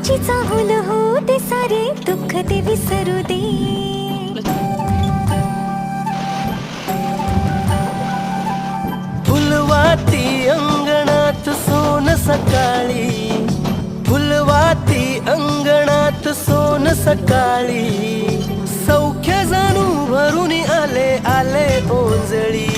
माझी चाहूल हो ते सारे दुःख ते विसरू दे. फुलवाती अंगणात सोन सकाळी, फुलवाती अंगणात सोन सकाळी, सौख्य जाणू भरून आले आले ओंजळी.